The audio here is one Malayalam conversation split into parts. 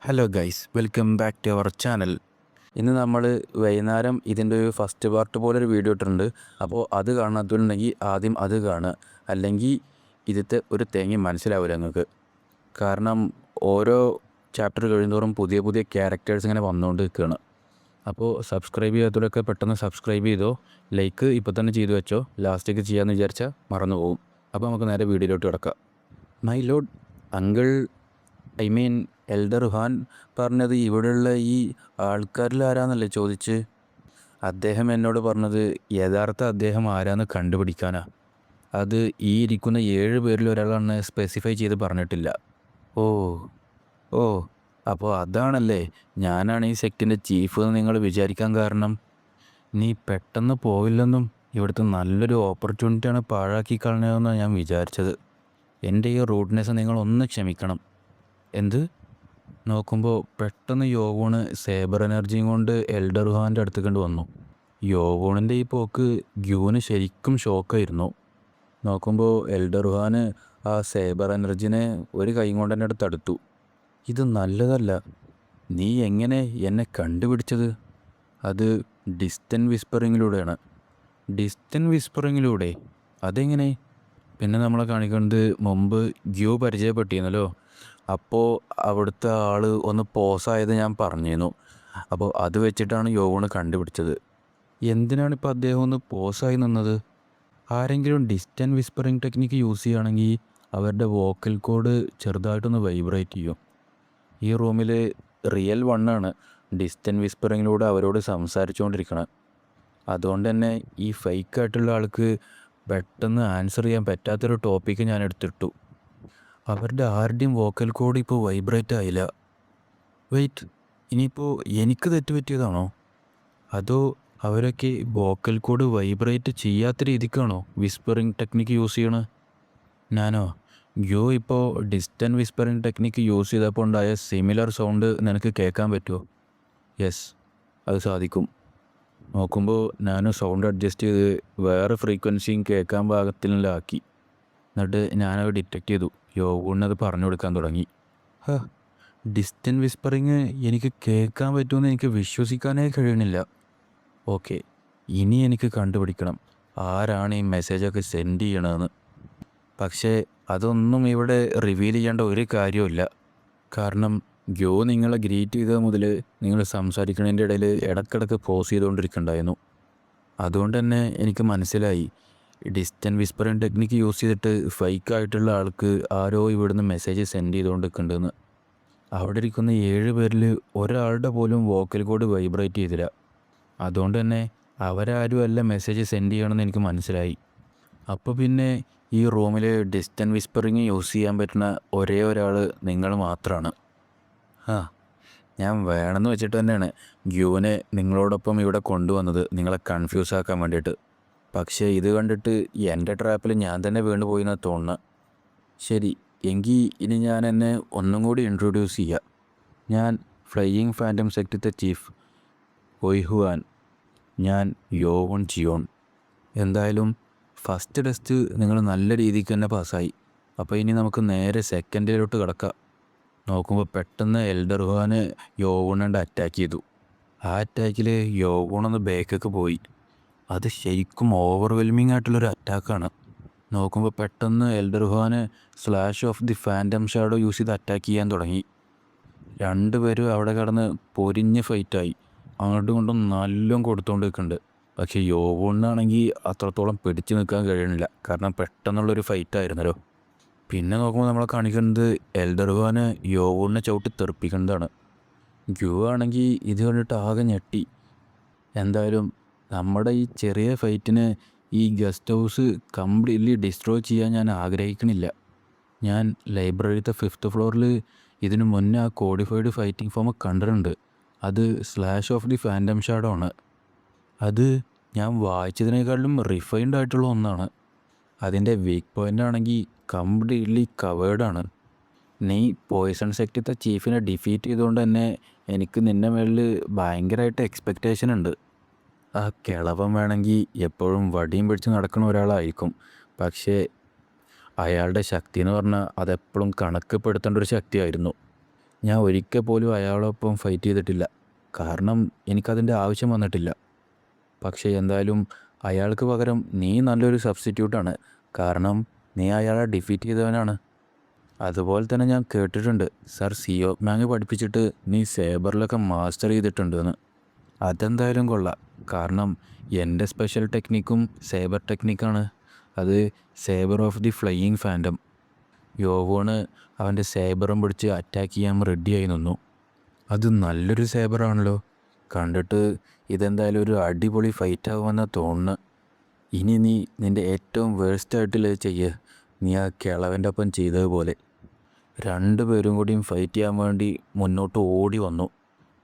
Hello guys, welcome back to our channel. ഇന്ന് നമ്മൾ വൈകുന്നേരം ഇതിൻ്റെ ഒരു ഫസ്റ്റ് പാർട്ട് പോലൊരു വീഡിയോ ഇട്ടിട്ടുണ്ട്. അപ്പോൾ അത് കാണാത്തുണ്ടെങ്കിൽ ആദ്യം അത് കാണുക, അല്ലെങ്കിൽ ഇതിലത്തെ ഒരു തേങ്ങ മനസ്സിലാവില്ല നിങ്ങൾക്ക്. കാരണം ഓരോ ചാപ്റ്റർ കഴിയുന്തോറും പുതിയ പുതിയ ക്യാരക്ടേഴ്സ് ഇങ്ങനെ വന്നുകൊണ്ട് നിൽക്കുകയാണ്. അപ്പോൾ സബ്സ്ക്രൈബ് ചെയ്യാത്തവരൊക്കെ പെട്ടെന്ന് സബ്സ്ക്രൈബ് ചെയ്തോ, ലൈക്ക് ഇപ്പോൾ തന്നെ ചെയ്തു വെച്ചോ. ലാസ്റ്റേക്ക് ചെയ്യാമെന്ന് വിചാരിച്ചാൽ മറന്നു പോകും. അപ്പോൾ നമുക്ക് നേരെ വീഡിയോയിലോട്ട് കിടക്കാം. My lord uncle, I mean elder Han പറഞ്ഞത് ഇവിടെയുള്ള ഈ ആൾക്കാരിൽ ആരാന്നല്ലേ ചോദിച്ച്. അദ്ദേഹം എന്നോട് പറഞ്ഞത് യഥാർത്ഥ അദ്ദേഹം ആരാന്ന് കണ്ടുപിടിക്കാനാ. അത് ഈ ഇരിക്കുന്ന 7 പേരിൽ ഒരാളാണ് സ്പെസിഫൈ ചെയ്ത് പറഞ്ഞിട്ടില്ല. ഓ ഓ അപ്പോൾ അതാണല്ലേ ഞാനാണ് ഈ സെക്റ്റിൻ്റെ ചീഫ് എന്ന് നിങ്ങൾ വിചാരിക്കാൻ കാരണം. നീ പെട്ടെന്ന് പോയില്ലെന്നും ഇവിടുത്തെ നല്ലൊരു ഓപ്പർച്യൂണിറ്റിയാണ് പാഴാക്കി കളഞ്ഞതെന്നാണ് ഞാൻ വിചാരിച്ചത്. എൻ്റെ ഈ റൂഡ്നെസ് നിങ്ങളൊന്ന് ക്ഷമിക്കണം. എന്ത്? നോക്കുമ്പോൾ പെട്ടെന്ന് യോവൂണ് സേബർ എനർജിയും കൊണ്ട് എൽഡർ ഹാൻ്റെ അടുത്തേക്ക് വന്നു. യോവൂണിൻ്റെ ഈ പോക്ക് ഗ്യൂന് ശരിക്കും ഷോക്കായിരുന്നു. നോക്കുമ്പോൾ എൽഡർ ഹാന് ആ സേബർ എനർജിനെ ഒരു കൈ കൊണ്ട് തന്നെ തടുത്തു. ഇത് നല്ലതല്ല. നീ എങ്ങനെ എന്നെ കണ്ടുപിടിച്ചത്? അത് ഡിസ്റ്റൻറ്റ് വിസ്പറിങ്ങിലൂടെയാണ്. ഡിസ്റ്റൻറ്റ് വിസ്പറിങ്ങിലൂടെ? അതെങ്ങനെ? പിന്നെ നമ്മളെ കാണിക്കുന്നത് മുമ്പ് ഗ്യൂ പരിചയപ്പെട്ടിരുന്നല്ലോ. അപ്പോൾ അവിടുത്തെ ആൾ ഒന്ന് പോസായത് ഞാൻ പറഞ്ഞിരുന്നു. അപ്പോൾ അത് വെച്ചിട്ടാണ് യോവൂണ് കണ്ടുപിടിച്ചത്. എന്തിനാണിപ്പോൾ അദ്ദേഹം ഒന്ന് പോസായി നിന്നത്? ആരെങ്കിലും ഡിസ്റ്റൻറ്റ് വിസ്പറിങ് ടെക്നിക്ക് യൂസ് ചെയ്യുകയാണെങ്കിൽ അവരുടെ വോക്കൽ കോഡ് ചെറുതായിട്ടൊന്ന് വൈബ്രേറ്റ് ചെയ്യും. ഈ റൂമിൽ റിയൽ വണ്ണാണ് ഡിസ്റ്റൻറ്റ് വിസ്പറിങ്ങിലൂടെ അവരോട് സംസാരിച്ചുകൊണ്ടിരിക്കണം. അതുകൊണ്ട് തന്നെ ഈ ഫേക്കായിട്ടുള്ള ആൾക്ക് പെട്ടെന്ന് ആൻസർ ചെയ്യാൻ പറ്റാത്തൊരു ടോപ്പിക്ക് ഞാൻ എടുത്തിട്ടു. അവരുടെ ആരുടെയും വോക്കൽ കോഡ് ഇപ്പോൾ വൈബ്രേറ്റ് ആയില്ല. വെയിറ്റ്, ഇനിയിപ്പോൾ എനിക്ക് തെറ്റുപറ്റിയതാണോ? അതോ അവരൊക്കെ വോക്കൽ കോഡ് വൈബ്രേറ്റ് ചെയ്യാത്ത രീതിക്കാണോ വിസ്പറിങ് ടെക്നിക്ക് യൂസ് ചെയ്യണത്? ഞാനോ? യോ ഇപ്പോൾ ഡിസ്റ്റൻറ്റ് വിസ്പറിങ് ടെക്നിക്ക് യൂസ് ചെയ്തപ്പോൾ ഉണ്ടായ സിമിലർ സൗണ്ട് നിനക്ക് കേൾക്കാൻ പറ്റുമോ? യെസ്, അത് സാധിക്കും. നോക്കുമ്പോൾ ഞാനും സൗണ്ട് അഡ്ജസ്റ്റ് ചെയ്ത് വേറെ ഫ്രീക്വൻസിയും കേൾക്കാൻ പാകത്തിലാക്കി. എന്നിട്ട് ഞാനത് ഡിറ്റക്റ്റ് ചെയ്തു. യോവൂണിനത് പറഞ്ഞു കൊടുക്കാൻ തുടങ്ങി. ഡിസ്റ്റൻറ്റ് വിസ്പറിങ് എനിക്ക് കേൾക്കാൻ പറ്റുമെന്ന് എനിക്ക് വിശ്വസിക്കാനേ കഴിയണില്ല. ഓക്കെ, ഇനി എനിക്ക് കണ്ടുപിടിക്കണം ആരാണ് ഈ മെസ്സേജൊക്കെ സെൻഡ് ചെയ്യണതെന്ന്. പക്ഷേ അതൊന്നും ഇവിടെ റിവീൽ ചെയ്യേണ്ട ഒരു കാര്യമില്ല. കാരണം ഗ്യോ നിങ്ങളെ ഗ്രീറ്റ് ചെയ്തത് മുതൽ നിങ്ങൾ സംസാരിക്കുന്നതിൻ്റെ ഇടയിൽ ഇടയ്ക്കിടയ്ക്ക് പോസ് ചെയ്തുകൊണ്ടിരിക്കുന്നുണ്ടായിരുന്നു. അതുകൊണ്ട് തന്നെ എനിക്ക് മനസ്സിലായി ഡിസ്റ്റൻറ്റ് വിസ്പറിങ് ടെക്നിക്ക് യൂസ് ചെയ്തിട്ട് ഫേക്കായിട്ടുള്ള ആൾക്ക് ആരോ ഇവിടുന്ന് മെസ്സേജ് സെൻഡ് ചെയ്തുകൊണ്ടിരിക്കുന്നുണ്ടെന്ന്. അവിടെ ഇരിക്കുന്ന 7 പേരിൽ ഒരാളുടെ പോലും വോക്കൽ കോഡ് വൈബ്രേറ്റ് ചെയ്തില്ല. അതുകൊണ്ട് തന്നെ അവരാരും അല്ല മെസ്സേജ് സെൻഡ് ചെയ്യണമെന്ന് എനിക്ക് മനസ്സിലായി. അപ്പോൾ പിന്നെ ഈ റൂമിൽ ഡിസ്റ്റൻറ്റ് വിസ്പറിങ് യൂസ് ചെയ്യാൻ പറ്റുന്ന ഒരേ ഒരാൾ നിങ്ങൾ മാത്രമാണ്. ഞാൻ വേണമെന്ന് വെച്ചിട്ട് തന്നെയാണ് ഗ്യൂവിനെ നിങ്ങളോടൊപ്പം ഇവിടെ കൊണ്ടുവന്നത്, നിങ്ങളെ കൺഫ്യൂസ് ആക്കാൻ വേണ്ടിയിട്ട്. പക്ഷേ ഇത് കണ്ടിട്ട് എൻ്റെ ട്രാപ്പിൽ ഞാൻ തന്നെ വീണുപോയി എന്നാണ് തോന്നുന്നത്. ശരി, എങ്കിൽ ഇനി ഞാൻ എന്നെ ഒന്നും കൂടി ഇൻട്രൊഡ്യൂസ് ചെയ്യാം. ഞാൻ ഫ്ലൈയിങ് ഫാൻറ്റം സെക്റ്റിത്തെ ചീഫ് ഹൊയ്ഹുവാൻ. ഞാൻ യോവൺ ജിയോൺ. എന്തായാലും ഫസ്റ്റ് ടെസ്റ്റ് നിങ്ങൾ നല്ല രീതിക്ക് തന്നെ പാസ്സായി. അപ്പോൾ ഇനി നമുക്ക് നേരെ സെക്കൻഡിലോട്ട് കിടക്കാം. നോക്കുമ്പോൾ പെട്ടെന്ന് എൽഡർ ഹാന് യോവൂണണ്ട് അറ്റാക്ക് ചെയ്തു. ആ അറ്റാക്കിൽ യോവൂണൊന്ന് ബാക്കൊക്കെ പോയി. അത് ശരിക്കും ഓവർവെൽമിംഗ് ആയിട്ടുള്ളൊരു അറ്റാക്കാണ്. നോക്കുമ്പോൾ പെട്ടെന്ന് elder hand slash of the phantom shadow use ചെയ്ത് അറ്റാക്ക് ചെയ്യാൻ തുടങ്ങി. 2 പേരും അവിടെ കിടന്ന് പൊരിഞ്ഞ് ഫൈറ്റായി. അങ്ങോട്ടും ഇങ്ങോട്ടും നല്ലോണം കൊടുത്തുകൊണ്ട് നിൽക്കുന്നുണ്ട്. പക്ഷേ യോവൂണിനാണെങ്കിൽ അത്രത്തോളം പിടിച്ചു നിൽക്കാൻ കഴിയണില്ല. കാരണം പെട്ടെന്നുള്ളൊരു ഫൈറ്റായിരുന്നല്ലോ. പിന്നെ നോക്കുമ്പോൾ നമ്മളെ കാണിക്കുന്നത് എൽഡർ ഹാന് യോവൂണിനെ ചവിട്ടി തെറിപ്പിക്കുന്നതാണ്. ഗ്യൂ ആണെങ്കിൽ ഇത് കണ്ടിട്ട് ആകെ ഞെട്ടി. എന്തായാലും നമ്മുടെ ഈ ചെറിയ ഫൈറ്റിന് ഈ ഗസ്റ്റ് ഹൗസ് കംപ്ലീറ്റ്ലി ഡിസ്ട്രോയ് ചെയ്യാൻ ഞാൻ ആഗ്രഹിക്കണില്ല. ഞാൻ ലൈബ്രറിയിലത്തെ 5th ഫ്ലോറിൽ ഇതിനു മുന്നേ ആ കോഡിഫൈഡ് ഫൈറ്റിംഗ് ഫോം കണ്ടിട്ടുണ്ട്. അത് slash of the phantom shadow ആണ്. അത് ഞാൻ വായിച്ചതിനേക്കാളും റിഫൈൻഡ് ആയിട്ടുള്ള ഒന്നാണ്. അതിൻ്റെ വീക്ക് പോയിൻ്റ് ആണെങ്കിൽ കംപ്ലീറ്റ്ലി കവേർഡാണ്. നീ പോയ്സൺ സെക്റ്റിത്തെ ചീഫിനെ ഡിഫീറ്റ് ചെയ്തുകൊണ്ട് തന്നെ എനിക്ക് നിന്നെ മേളിൽ ഭയങ്കരമായിട്ട് എക്സ്പെക്റ്റേഷൻ ഉണ്ട്. ആ കിളവൻ വേണമെങ്കിൽ എപ്പോഴും വടിയും പിടിച്ച് നടക്കുന്ന ഒരാളായിരിക്കും. പക്ഷേ അയാളുടെ ശക്തി എന്ന് പറഞ്ഞാൽ അതെപ്പോഴും കണക്കപ്പെടുത്തേണ്ട ഒരു ശക്തിയായിരുന്നു. ഞാൻ ഒരിക്കൽ പോലും അയാളൊപ്പം ഫൈറ്റ് ചെയ്തിട്ടില്ല, കാരണം എനിക്കതിൻ്റെ ആവശ്യം വന്നിട്ടില്ല. പക്ഷേ എന്തായാലും അയാൾക്ക് പകരം നീ നല്ലൊരു സബ്സ്റ്റിറ്റ്യൂട്ടാണ്, കാരണം നീ അയാളെ ഡിഫീറ്റ് ചെയ്തവനാണ്. അതുപോലെ തന്നെ ഞാൻ കേട്ടിട്ടുണ്ട് സർ സിയോ മാങ് പഠിപ്പിച്ചിട്ട് നീ സേബറിലൊക്കെ മാസ്റ്റർ ചെയ്തിട്ടുണ്ടെന്ന്. അതെന്തായാലും കൊള്ളാം, കാരണം എൻ്റെ സ്പെഷ്യൽ ടെക്നിക്കും സേബർ ടെക്നിക്കാണ്. അത് sabre of the flying phantom. യോവോണ് അവൻ്റെ സേബറും പിടിച്ച് അറ്റാക്ക് ചെയ്യാൻ റെഡിയായി നിന്നു. അത് നല്ലൊരു സേബറാണല്ലോ. കണ്ടിട്ട് ഇതെന്തായാലും ഒരു അടിപൊളി ഫൈറ്റ് ആകുമെന്നാണ് തോന്നുന്നത്. ഇനി നീ നിൻ്റെ ഏറ്റവും വേഴ്സ്റ്റായിട്ടുള്ളത് ചെയ്യ്, നീ ആ കിളവൻ്റെ ഒപ്പം ചെയ്തതുപോലെ. രണ്ടുപേരും കൂടിയും ഫൈറ്റ് ചെയ്യാൻ വേണ്ടി മുന്നോട്ട് ഓടി വന്നു.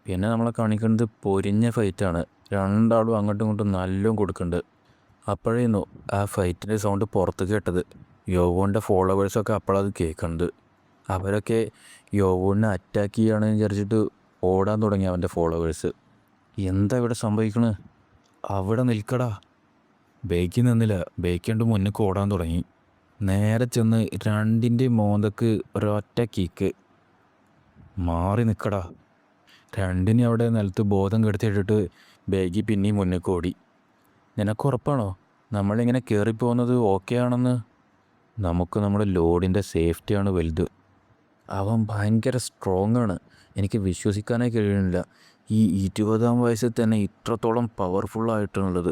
പിന്നെ നമ്മളെ കാണിക്കുന്നത് പൊരിഞ്ഞ ഫൈറ്റാണ്. രണ്ടാളും അങ്ങോട്ടും ഇങ്ങോട്ടും നല്ലോണം കൊടുക്കുന്നുണ്ട്. അപ്പോഴേന്നു ആ ഫൈറ്റിൻ്റെ സൗണ്ട് പുറത്ത് കേട്ടത്. യോവോൻ്റെ ഫോളോവേഴ്സൊക്കെ അപ്പോഴത് കേൾക്കുന്നുണ്ട്. അവരൊക്കെ യോവോണിനെ അറ്റാക്ക് ചെയ്യുകയാണെന്ന് വിചാരിച്ചിട്ട് ഓടാൻ തുടങ്ങി അവൻ്റെ ഫോളോവേഴ്സ്. എന്താ ഇവിടെ സംഭവിക്കണത്? അവിടെ നിൽക്കടാ. ബേക്കി നിന്നില്ല, ബേക്ക് കണ്ട് മുന്നിൽ ഓടാൻ തുടങ്ങി. നേരെ ചെന്ന് രണ്ടിൻ്റെ മോന്തക്ക് ഒരൊറ്റ കിക്ക്. മാറി നിൽക്കടാ. രണ്ടിനെ അവിടെ നിലത്ത് ബോധം കെടുത്തിട്ടിട്ട് ബേഗി പിന്നെയും മുന്നിൽ ഓടി. നിനക്കുറപ്പാണോ നമ്മളിങ്ങനെ കയറിപ്പോകുന്നത് ഓക്കെ ആണെന്ന്? നമുക്ക് നമ്മുടെ ലോഡിൻ്റെ സേഫ്റ്റിയാണ് വലുത്. അവൻ ഭയങ്കര സ്ട്രോങ് ആണ്, എനിക്ക് വിശ്വസിക്കാനേ കഴിയുന്നില്ല. ഈ 20-ാം വയസ്സിൽ തന്നെ ഇത്രത്തോളം പവർഫുള്ളായിട്ടുള്ളത്.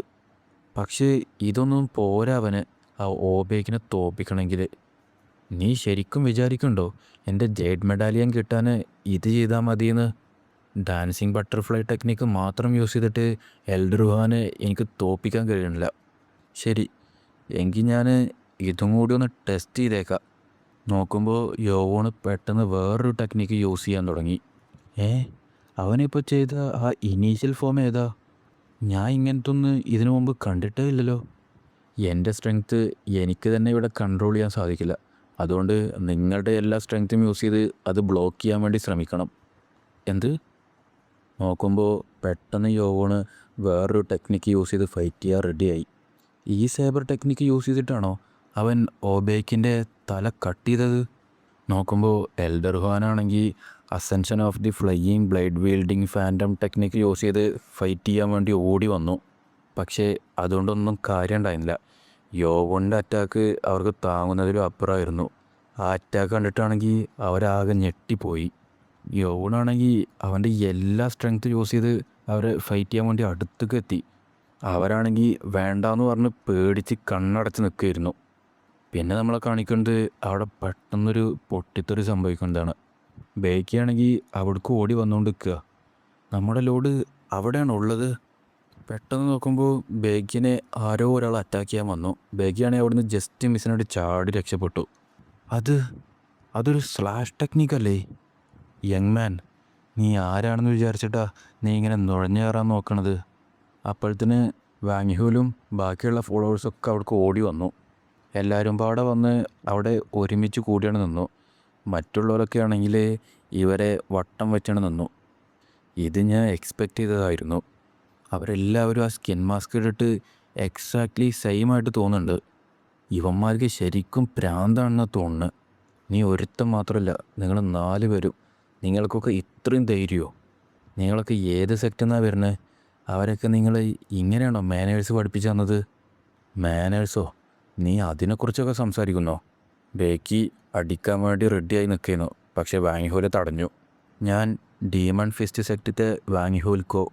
പക്ഷേ ഇതൊന്നും പോരാ അവന് ആ ഓബേക്കിനെ തോൽപ്പിക്കണമെങ്കിൽ. നീ ശരിക്കും വിചാരിക്കുന്നുണ്ടോ എൻ്റെ ജേഡ് മെഡാലിയൻ കിട്ടാൻ ഇത് ചെയ്താൽ മതിയെന്ന്? ഡാൻസിങ് ബട്ടർഫ്ലൈ ടെക്നിക്ക് മാത്രം യൂസ് ചെയ്തിട്ട് എൽഡർഹാനെ എനിക്ക് തോൽപ്പിക്കാൻ കഴിയണില്ല. ശരി, എങ്കിൽ ഞാൻ ഇതും കൂടി ഒന്ന് ടെസ്റ്റ് ചെയ്തേക്കാം. നോക്കുമ്പോൾ യോവോണ് പെട്ടെന്ന് വേറൊരു ടെക്നിക്ക് യൂസ് ചെയ്യാൻ തുടങ്ങി. അവനിപ്പോൾ ചെയ്ത ആ ഇനീഷ്യൽ ഫോം ഏതാ? ഞാൻ ഇങ്ങനത്തെ ഒന്ന് ഇതിനു മുമ്പ് കണ്ടിട്ടേ ഇല്ലല്ലോ. എൻ്റെ സ്ട്രെങ്ത്ത് എനിക്ക് തന്നെ ഇവിടെ കൺട്രോൾ ചെയ്യാൻ സാധിക്കില്ല. അതുകൊണ്ട് നിങ്ങളുടെ എല്ലാ സ്ട്രെങ്ത്തും യൂസ് ചെയ്ത് അത് ബ്ലോക്ക് ചെയ്യാൻ വേണ്ടി ശ്രമിക്കണം. എന്ത്? നോക്കുമ്പോൾ പെട്ടെന്ന് യോവോണ് വേറൊരു ടെക്നിക്ക് യൂസ് ചെയ്ത് ഫൈറ്റ് ചെയ്യാൻ റെഡിയായി. ഈ സേബർ ടെക്നിക്ക് യൂസ് ചെയ്തിട്ടാണോ അവൻ ഓബേക്കിൻ്റെ തല കട്ട് ചെയ്തത്? നോക്കുമ്പോൾ എൽഡർഹാനാണെങ്കിൽ ascension of the flying blade wielding phantom technique use ചെയ്ത് ഫൈറ്റ് ചെയ്യാൻ വേണ്ടി ഓടി വന്നു. പക്ഷേ അതുകൊണ്ടൊന്നും കാര്യം ഉണ്ടായിരുന്നില്ല. യോവോണിൻ്റെ അറ്റാക്ക് അവർക്ക് താങ്ങുന്നതിലും അപ്പുറമായിരുന്നു. ആ അറ്റാക്ക് കണ്ടിട്ടാണെങ്കിൽ അവരാകെ ഞെട്ടിപ്പോയി. യോവോണാണെങ്കിൽ അവൻ്റെ എല്ലാ സ്ട്രെങ്ത് യൂസ് ചെയ്ത് അവരെ ഫൈറ്റ് ചെയ്യാൻ വേണ്ടി അടുത്തേക്ക് എത്തി. അവരാണെങ്കിൽ വേണ്ടാന്ന് പറഞ്ഞ് പേടിച്ച് കണ്ണടച്ച് നിൽക്കുകയായിരുന്നു. പിന്നെ നമ്മളെ കാണിക്കുന്നത് അവിടെ പെട്ടെന്നൊരു പൊട്ടിത്തെറി സംഭവിക്കുന്നതാണ്. ബേക്കിയാണെങ്കിൽ അവിടേക്ക് ഓടി വന്നുകൊണ്ട് നിൽക്കുക. നമ്മുടെ ലോഡ് അവിടെയാണ് ഉള്ളത്. പെട്ടെന്ന് നോക്കുമ്പോൾ ബേഗിനെ ആരോ ഒരാൾ അറ്റാക്ക് ചെയ്യാൻ വന്നു. ബേഗിയാണെങ്കിൽ അവിടുന്ന് ജസ്റ്റ് മിസ്സിനായിട്ട് ചാടി രക്ഷപ്പെട്ടു. അതൊരു സ്ലാഷ് ടെക്നിക്കല്ലേ? യങ് മാൻ, നീ ആരാണെന്ന് വിചാരിച്ചിട്ടാ നീ ഇങ്ങനെ നുഴഞ്ഞു കയറാൻ നോക്കണത്? അപ്പോഴത്തേന് വാങ്ഹ്യൂലും ബാക്കിയുള്ള ഫോളോവേഴ്സൊക്കെ അവിടേക്ക് ഓടി വന്നു. എല്ലാവരും പാടെ വന്ന് അവിടെ ഒരുമിച്ച് കൂടിയാണ് നിന്നു. മറ്റുള്ളവരൊക്കെ ആണെങ്കിൽ ഇവരെ വട്ടം വെച്ചാണ് നിന്നു. ഇത് ഞാൻ എക്സ്പെക്റ്റ് ചെയ്തതായിരുന്നു. അവരെല്ലാവരും ആ സ്കിൻ മാസ്ക് ഇട്ടിട്ട് എക്സാക്ട്ലി സെയിമായിട്ട് തോന്നുന്നുണ്ട്. ഇവന്മാർക്ക് ശരിക്കും പ്രാന്താണെന്ന് തോന്നുന്നു. നീ ഒരുത്തം മാത്രമല്ല, നിങ്ങൾ 4 പേരും. നിങ്ങൾക്കൊക്കെ ഇത്രയും ധൈര്യമോ? നിങ്ങളൊക്കെ ഏത് സെക്റ്റെന്നാണ് വരുന്നത്? അവരൊക്കെ നിങ്ങൾ ഇങ്ങനെയാണോ മാനേഴ്സ് പഠിപ്പിച്ചു തന്നത്? മാനേഴ്സോ? നീ അതിനെക്കുറിച്ചൊക്കെ സംസാരിക്കുന്നോ? ബേക്കി അടിക്കാൻ വേണ്ടി റെഡിയായി നിൽക്കുന്നു. പക്ഷേ വാങ്ഹോൽ തടഞ്ഞു. ഞാൻ ഡീമൺ ഫിസ്റ്റ് സെക്റ്റത്തെ വാങ്ഹോൽക്കോ.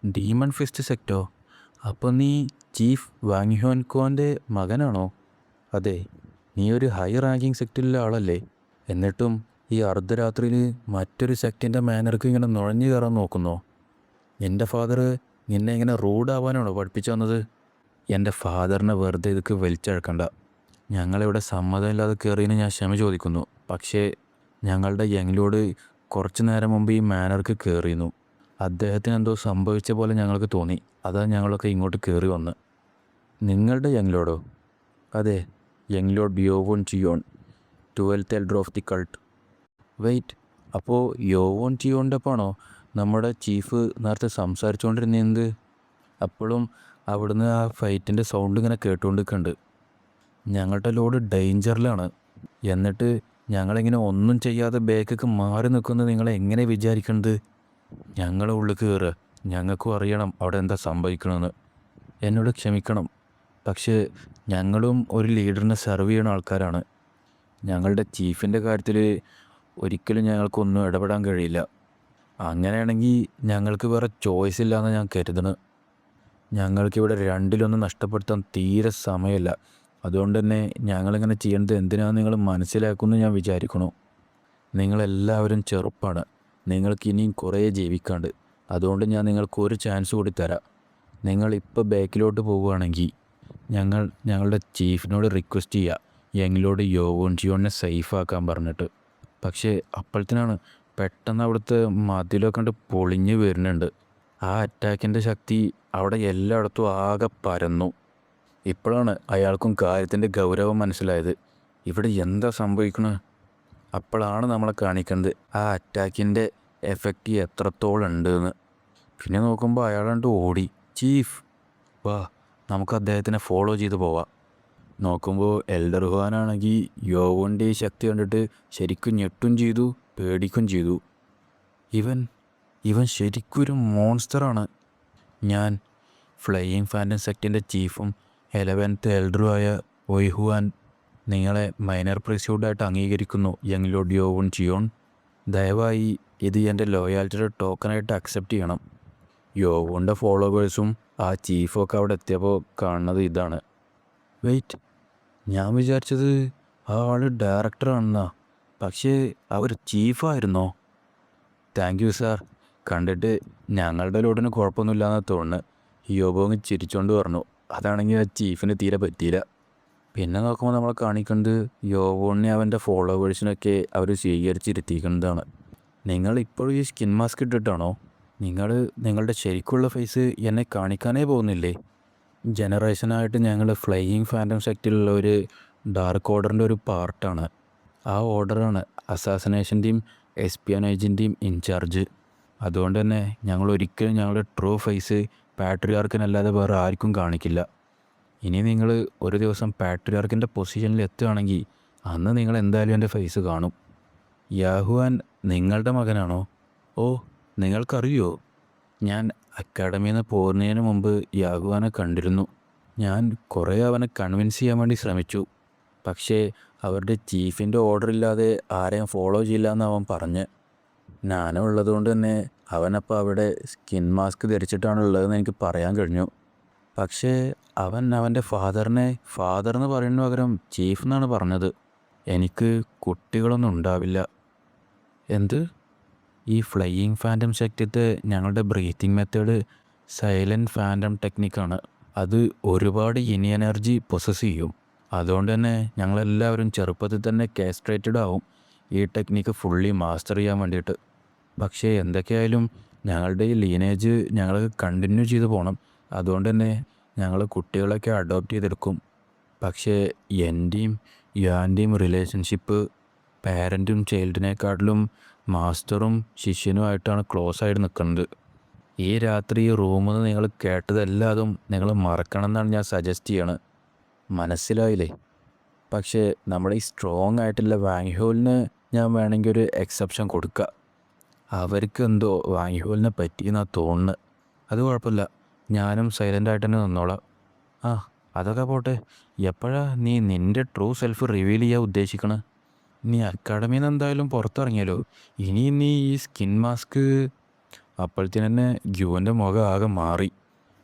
ഡീമൺ ഫിസ്റ്റ് സെക്റ്റോ? അപ്പോൾ നീ ചീഫ് വാങ്ഹോൻകോൻ്റെ മകനാണോ? അതെ, നീ ഒരു ഹൈ റാങ്കിങ് സെക്റ്റിലുള്ള ആളല്ലേ? എന്നിട്ടും ഈ അർദ്ധരാത്രിയിൽ മറ്റൊരു സെക്റ്റിൻ്റെ മാനർക്ക് ഇങ്ങനെ നുഴഞ്ഞു കയറാൻ നോക്കുന്നോ? എൻ്റെ ഫാദർ നിന്നെ ഇങ്ങനെ റൂഡാവാനാണോ പഠിപ്പിച്ചു തന്നത്? എൻ്റെ ഫാദറിനെ വെറുതെ ഇതൊക്കെ വലിച്ചഴക്കണ്ട. ഞങ്ങളിവിടെ സമ്മതമില്ലാതെ കയറിയതിന് ഞാൻ ക്ഷമ ചോദിക്കുന്നു. പക്ഷേ ഞങ്ങളുടെ യങ്ങിലോട് കുറച്ച് നേരം മുമ്പ് ഈ മാനർക്ക് കയറിയിരുന്നു. അദ്ദേഹത്തിന് എന്തോ സംഭവിച്ച പോലെ ഞങ്ങൾക്ക് തോന്നി. അതാ ഞങ്ങളൊക്കെ ഇങ്ങോട്ട് കയറി വന്ന്. നിങ്ങളുടെ യങ്ങിലോടോ? അതെ, യങ്ങിലോഡ് Yowon Jeon, 12th elder of the cult. Wait, അപ്പോൾ യോവോൺ ജിയോണിൻ്റെ ഒപ്പമാണോ നമ്മുടെ ചീഫ് നേരത്തെ സംസാരിച്ചുകൊണ്ടിരുന്നത്? അപ്പോഴും അവിടുന്ന് ആ ഫൈറ്റിൻ്റെ സൗണ്ട് ഇങ്ങനെ കേട്ടുകൊണ്ടിരിക്കുന്നുണ്ട്. ഞങ്ങളുടെ ലോഡ് ഡേഞ്ചറിലാണ്. എന്നിട്ട് ഞങ്ങളിങ്ങനെ ഒന്നും ചെയ്യാതെ ബേക്കൊക്കെ മാറി നിൽക്കുന്നത് നിങ്ങളെങ്ങനെ വിചാരിക്കണത്? ഞങ്ങളെ ഉള്ളിൽ കയറുക. ഞങ്ങൾക്കും അറിയണം അവിടെ എന്താ സംഭവിക്കണമെന്ന്. എന്നോട് ക്ഷമിക്കണം, പക്ഷേ ഞങ്ങളും ഒരു ലീഡറിനെ സെർവ് ചെയ്യുന്ന ആൾക്കാരാണ്. ഞങ്ങളുടെ ചീഫിൻ്റെ കാര്യത്തിൽ ഒരിക്കലും ഞങ്ങൾക്കൊന്നും ഇടപെടാൻ കഴിയില്ല. അങ്ങനെയാണെങ്കിൽ ഞങ്ങൾക്ക് വേറെ ചോയ്സ് ഇല്ലയെന്ന് ഞാൻ കരുതണം. ഞങ്ങൾക്കിവിടെ രണ്ടിലൊന്നും നഷ്ടപ്പെടുത്താൻ തീരെ സമയമില്ല. അതുകൊണ്ട് തന്നെ ഞങ്ങളിങ്ങനെ ചെയ്യേണ്ടത് എന്തിനാണെന്ന് നിങ്ങൾ മനസ്സിലാക്കുമെന്ന് ഞാൻ വിചാരിക്കണു. നിങ്ങളെല്ലാവരും ചെറുപ്പാണ്. നിങ്ങൾക്ക് ഇനിയും കുറേ ജീവിക്കാണ്ട്. അതുകൊണ്ട് ഞാൻ നിങ്ങൾക്ക് ഒരു ചാൻസ് കൂടി തരാം. നിങ്ങളിപ്പോൾ ബാക്കിലോട്ട് പോവുകയാണെങ്കിൽ ഞങ്ങളുടെ ചീഫിനോട് റിക്വസ്റ്റ് ചെയ്യുക, യങ്ങിലോട് യോവോൺ സേഫാക്കാൻ പറഞ്ഞിട്ട്. പക്ഷേ അപ്പോഴത്തേനാണ് പെട്ടെന്ന് അവിടുത്തെ മതിലൊക്കെ കണ്ട് പൊളിഞ്ഞ് വരുന്നുണ്ട്. ആ അറ്റാക്കിൻ്റെ ശക്തി അവിടെ എല്ലായിടത്തും ആകെ പരന്നു. ഇപ്പോഴാണ് അയാൾക്കും കാര്യത്തിൻ്റെ ഗൗരവം മനസ്സിലായത്. ഇവിടെ എന്താ സംഭവിക്കുന്നത്? അപ്പോഴാണ് നമ്മളെ കാണിക്കുന്നത് ആ അറ്റാക്കിൻ്റെ എഫക്റ്റ് എത്രത്തോളം ഉണ്ടെന്ന്. പിന്നെ നോക്കുമ്പോൾ അയാളാണ്ട് ഓടി. ചീഫ് വാ, നമുക്ക് അദ്ദേഹത്തിനെ ഫോളോ ചെയ്ത് പോവാം. നോക്കുമ്പോൾ എൽഡർ ഹുവാനാണെങ്കിൽ യോവോൻ്റെ ഈ ശക്തി കണ്ടിട്ട് ശരിക്കും ഞെട്ടും ചെയ്തു, പേടിക്കും ചെയ്തു. ഇവൻ ശരിക്കും ഒരു മോൺസ്റ്ററാണ്. ഞാൻ ഫ്ലൈയിങ് ഫാൻറ്റം സെക്റ്റിൻ്റെ ചീഫും 11th എൽഡറുമായ ഒയ്ഹുവാൻ നിങ്ങളെ മൈനർ പ്രിസ്യൂട്ടായിട്ട് അംഗീകരിക്കുന്നു യങ് ലോർഡ് യോവോൺ ജിയോൺ. ദയവായി ഇത് എൻ്റെ ലോയാലിറ്റിയുടെ ടോക്കണായിട്ട് അക്സെപ്റ്റ് ചെയ്യണം. യോവോൻ്റെ ഫോളോവേഴ്സും ആ ചീഫൊക്കെ അവിടെ എത്തിയപ്പോൾ കാണുന്നത് ഇതാണ്. വെയിറ്റ്, ഞാൻ വിചാരിച്ചത് ആ ആൾ ഡയറക്ടറാണെന്നാ. പക്ഷേ അവർ ചീഫായിരുന്നോ? Thank you sir. കണ്ടിട്ട് ഞങ്ങളുടെ ലോഡിന് കുഴപ്പമൊന്നുമില്ലാന്ന് തോന്നുന്നു. യോബോങ് ചിരിച്ചുകൊണ്ട് പറഞ്ഞു. അതാണെങ്കിൽ ആ ചീഫിന് തീരെ പറ്റിയില്ല. പിന്നെ നോക്കുമ്പോൾ നമ്മളെ കാണിക്കുന്നത് യോബോണിനെ അവൻ്റെ ഫോളോവേഴ്സിനൊക്കെ അവർ സ്വീകരിച്ചിരുത്തിക്കുന്നതാണ്. നിങ്ങൾ ഇപ്പോഴും ഈ സ്കിൻ മാസ്ക് ഇട്ടിട്ടാണോ? നിങ്ങളുടെ ശരിക്കുള്ള ഫേസ് എന്നെ കാണിക്കാനേ പോകുന്നില്ലേ? ജനറേഷനായിട്ട് ഞങ്ങൾ ഫ്ലൈയിങ് ഫാൻറ്റം സെക്റ്റിലുള്ള ഒരു ഡാർക്ക് ഓർഡറിൻ്റെ ഒരു പാർട്ടാണ്. ആ ഓർഡറാണ് അസാസിനേഷൻ്റെയും എസ്പിയോനേജിൻ്റെയും ഇൻചാർജ്. അതുകൊണ്ട് തന്നെ ഞങ്ങൾ ഒരിക്കലും ഞങ്ങളുടെ ട്രൂ ഫേസ് പാട്രിയാർക്കിനല്ലാതെ വേറെ ആർക്കും കാണിക്കില്ല. ഇനി നിങ്ങൾ ഒരു ദിവസം പാട്രിയാർക്കിൻ്റെ പൊസിഷനിൽ എത്തുകയാണെങ്കിൽ അന്ന് നിങ്ങൾ എന്തായാലും എൻ്റെ ഫേസ് കാണും. യാഹുവാൻ നിങ്ങളുടെ മകനാണോ? ഓ, നിങ്ങൾക്കറിയോ? ഞാൻ അക്കാഡമിയിൽ നിന്ന് പോകുന്നതിന് മുമ്പ് യാഹുവാനെ കണ്ടിരുന്നു. ഞാൻ കുറേ അവനെ കൺവിൻസ് ചെയ്യാൻ വേണ്ടി ശ്രമിച്ചു. പക്ഷേ അവരുടെ ചീഫിൻ്റെ ഓർഡർ ഇല്ലാതെ ആരെയും ഫോളോ ചെയ്യില്ല എന്ന് അവൻ പറഞ്ഞ്. ഞാനുള്ളതുകൊണ്ട് തന്നെ അവനപ്പോൾ അവിടെ സ്കിൻ മാസ്ക് ധരിച്ചിട്ടാണ് ഉള്ളതെന്ന് എനിക്ക് പറയാൻ കഴിഞ്ഞു. പക്ഷേ അവൻ അവൻ്റെ ഫാദർ എന്ന് പറയുന്നതിന് പകരം ചീഫ് എന്നാണ് പറഞ്ഞത്. എനിക്ക് കുട്ടികളൊന്നും ഉണ്ടാവില്ല. എന്ത്? ഈ ഫ്ലൈയിങ് ഫാൻറ്റം ശക്തിത്തെ ഞങ്ങളുടെ ബ്രീത്തിങ് മെത്തേഡ് സൈലൻറ്റ് ഫാൻറ്റം ടെക്നിക്കാണ്. അത് ഒരുപാട് ഇനി എനർജി പൊസസ് ചെയ്യും. അതുകൊണ്ട് തന്നെ ഞങ്ങളെല്ലാവരും ചെറുപ്പത്തിൽ തന്നെ കാസ്ട്രേറ്റഡ് ആവും ഈ ടെക്നിക്ക് ഫുള്ളി മാസ്റ്റർ ചെയ്യാൻ വേണ്ടിയിട്ട്. പക്ഷേ എന്തൊക്കെയായാലും ഞങ്ങളുടെ ഈ ലീനേജ് ഞങ്ങൾ കണ്ടിന്യൂ ചെയ്ത് പോകണം. അതുകൊണ്ട് തന്നെ ഞങ്ങൾ കുട്ടികളൊക്കെ അഡോപ്റ്റ് ചെയ്തെടുക്കും. പക്ഷേ എൻ്റെയും യാൻ്റെയും റിലേഷൻഷിപ്പ് പാരൻറ്റും ചൈൽഡിനെക്കാട്ടിലും മാസ്റ്ററും ശിഷ്യനുമായിട്ടാണ് ക്ലോസ് ആയിട്ട് നിൽക്കുന്നത്. ഈ രാത്രി ഈ റൂമിൽ നിന്ന് നിങ്ങൾ കേട്ടതെല്ലാതും നിങ്ങൾ മറക്കണം എന്നാണ് ഞാൻ സജസ്റ്റ് ചെയ്യണത്. മനസ്സിലായില്ലേ? പക്ഷേ നമ്മുടെ ഈ സ്ട്രോങ് ആയിട്ടുള്ള വാങ്ഹോലിന് ഞാൻ വേണമെങ്കിൽ ഒരു എക്സെപ്ഷൻ കൊടുക്കുക. അവർക്ക് എന്തോ വാങ്ഹോലിനെ പറ്റിയെന്നാണ് തോന്നുന്നത്. അത് കുഴപ്പമില്ല, ഞാനും സൈലൻ്റായിട്ട് തന്നെ നിന്നോളാം. ആ, അതൊക്കെ പോട്ടെ. എപ്പോഴാണ് നീ നിൻ്റെ ട്രൂ സെൽഫ് റിവീൽ ചെയ്യാൻ ഉദ്ദേശിക്കണത്? നീ അക്കാഡമിയിൽ നിന്ന് എന്തായാലും പുറത്തിറങ്ങിയല്ലോ. ഇനി നീ ഈ സ്കിൻ മാസ്ക്. അപ്പോഴത്തേന് തന്നെ ഗ്യുവൻ്റെ മുഖം ആകെ മാറി.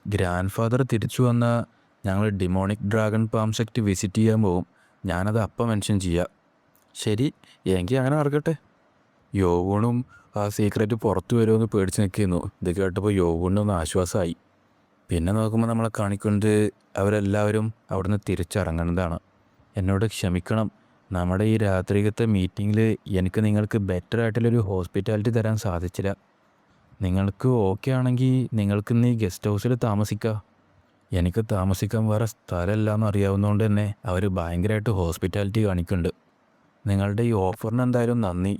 ഗ്രാൻഡ് ഫാദർ തിരിച്ചു വന്നാൽ ഞങ്ങൾ demonic dragon palm sect visit ചെയ്യാൻ പോകും. ഞാനത് അപ്പം മെൻഷൻ ചെയ്യാം. ശരി, എങ്കിൽ അങ്ങനെ നടക്കട്ടെ. യോവൂണും ആ സീക്രറ്റ് പുറത്തു വരുമെന്ന് പേടിച്ച് നിൽക്കുന്നു. ഇത് കേട്ടപ്പോൾ യോവൂണിനൊന്ന് ആശ്വാസമായി. പിന്നെ നോക്കുമ്പോൾ നമ്മളെ കാണിക്കുന്നത് അവരെല്ലാവരും അവിടുന്ന് തിരിച്ചിറങ്ങുന്നതാണ്. എന്നോട് ക്ഷമിക്കണം, നമ്മുടെ ഈ രാത്രികത്തെ മീറ്റിങ്ങിൽ എനിക്ക് നിങ്ങൾക്ക് ബെറ്റർ ആയിട്ടുള്ളൊരു ഹോസ്പിറ്റാലിറ്റി തരാൻ സാധിച്ചില്ല. നിങ്ങൾക്ക് ഓക്കെ ആണെങ്കിൽ നിങ്ങൾക്ക് ഇന്ന് ഈ ഗസ്റ്റ് ഹൗസിൽ താമസിക്കാം. എനിക്ക് താമസിക്കാൻ വേറെ സ്ഥലമില്ലാന്ന് അറിയാവുന്നതുകൊണ്ട് തന്നെ അവർ ഭയങ്കരമായിട്ട് ഹോസ്പിറ്റാലിറ്റി കാണിക്കുന്നുണ്ട്. നിങ്ങളുടെ ഈ ഓഫറിന് എന്തായാലും നന്ദി.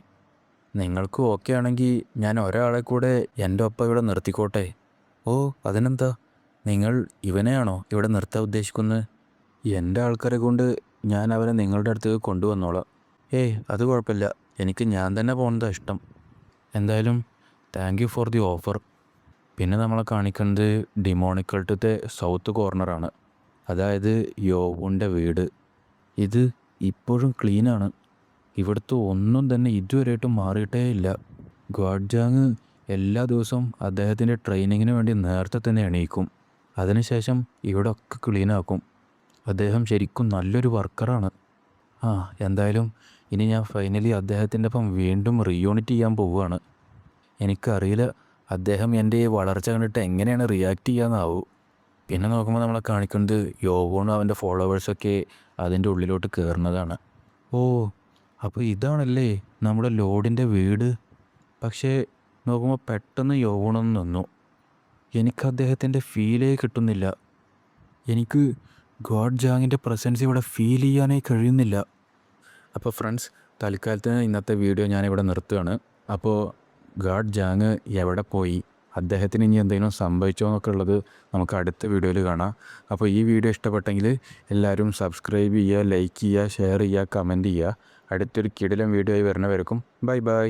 നിങ്ങൾക്ക് ഓക്കെ ആണെങ്കിൽ ഞാൻ ഒരാളെ കൂടെ എൻ്റെ ഒപ്പം ഇവിടെ നിർത്തിക്കോട്ടെ. ഓ, അതിനെന്താ? നിങ്ങൾ ഇവനെയാണോ ഇവിടെ നിർത്താൻ ഉദ്ദേശിക്കുന്നത്? എൻ്റെ ആൾക്കാരെ കൊണ്ട് ഞാൻ അവനെ നിങ്ങളുടെ അടുത്തേക്ക് കൊണ്ടുവന്നോളാം. ഏയ് അത് കുഴപ്പമില്ല, എനിക്ക് ഞാൻ തന്നെ പോകുന്നതാണ് ഇഷ്ടം. എന്തായാലും thank you for the offer. പിന്നെ നമ്മളെ കാണിക്കുന്നത് ഡിമോണിക്കൾട്ടത്തെ സൗത്ത് കോർണറാണ്, അതായത് യോവുൻ്റെ വീട്. ഇത് ഇപ്പോഴും ക്ലീനാണ്. ഇവിടുത്തെ ഒന്നും തന്നെ ഇതുവരെയായിട്ടും മാറിയിട്ടേ ഇല്ല. ഗ്വാഡ്ജാങ് എല്ലാ ദിവസവും അദ്ദേഹത്തിൻ്റെ ട്രെയിനിങ്ങിന് വേണ്ടി നേരത്തെ തന്നെ എണീക്കും. അതിനുശേഷം ഇവിടെ ഒക്കെ ക്ലീനാക്കും. അദ്ദേഹം ശരിക്കും നല്ലൊരു വർക്കറാണ്. എന്തായാലും ഇനി ഞാൻ ഫൈനലി അദ്ദേഹത്തിൻ്റെ ഒപ്പം വീണ്ടും റീയൂണിറ്റ് ചെയ്യാൻ പോവുകയാണ്. എനിക്കറിയില്ല അദ്ദേഹം എൻ്റെ ഈ വളർച്ച കണ്ടിട്ട് എങ്ങനെയാണ് റിയാക്ട് ചെയ്യാമെന്നാവൂ. പിന്നെ നോക്കുമ്പോൾ നമ്മളെ കാണിക്കുന്നത് യോവോണും അവൻ്റെ ഫോളോവേഴ്സൊക്കെ അതിൻ്റെ ഉള്ളിലോട്ട് കയറുന്നതാണ്. ഓ, അപ്പോൾ ഇതാണല്ലേ നമ്മുടെ ലോഡിൻ്റെ വീട്. പക്ഷേ നോക്കുമ്പോൾ പെട്ടെന്ന് യോവോണൊന്ന് നിന്നു. എനിക്ക് അദ്ദേഹത്തിൻ്റെ ഫീലേ കിട്ടുന്നില്ല. എനിക്ക് ഗ്വാഡ്ജാങ്ങിൻ്റെ പ്രസൻസ് ഇവിടെ ഫീൽ ചെയ്യാനേ കഴിയുന്നില്ല. അപ്പോൾ ഫ്രണ്ട്സ്, തൽക്കാലത്തിന് ഇന്നത്തെ വീഡിയോ ഞാനിവിടെ നിർത്തുകയാണ്. അപ്പോൾ ഗ്വാഡ്ജാങ് എവിടെ പോയി, അദ്ദേഹത്തിന് ഇനി എന്തെങ്കിലും സംഭവിച്ചോ എന്നൊക്കെ ഉള്ളത് നമുക്ക് അടുത്ത വീഡിയോയിൽ കാണാം. അപ്പോൾ ഈ വീഡിയോ ഇഷ്ടപ്പെട്ടെങ്കിൽ എല്ലാവരും സബ്സ്ക്രൈബ് ചെയ്യുക, ലൈക്ക് ചെയ്യുക, ഷെയർ ചെയ്യുക, കമൻറ്റ് ചെയ്യുക. അടുത്തൊരു കിടിലൻ വീഡിയോ ആയി വരുന്നവർക്കും ബൈ ബൈ.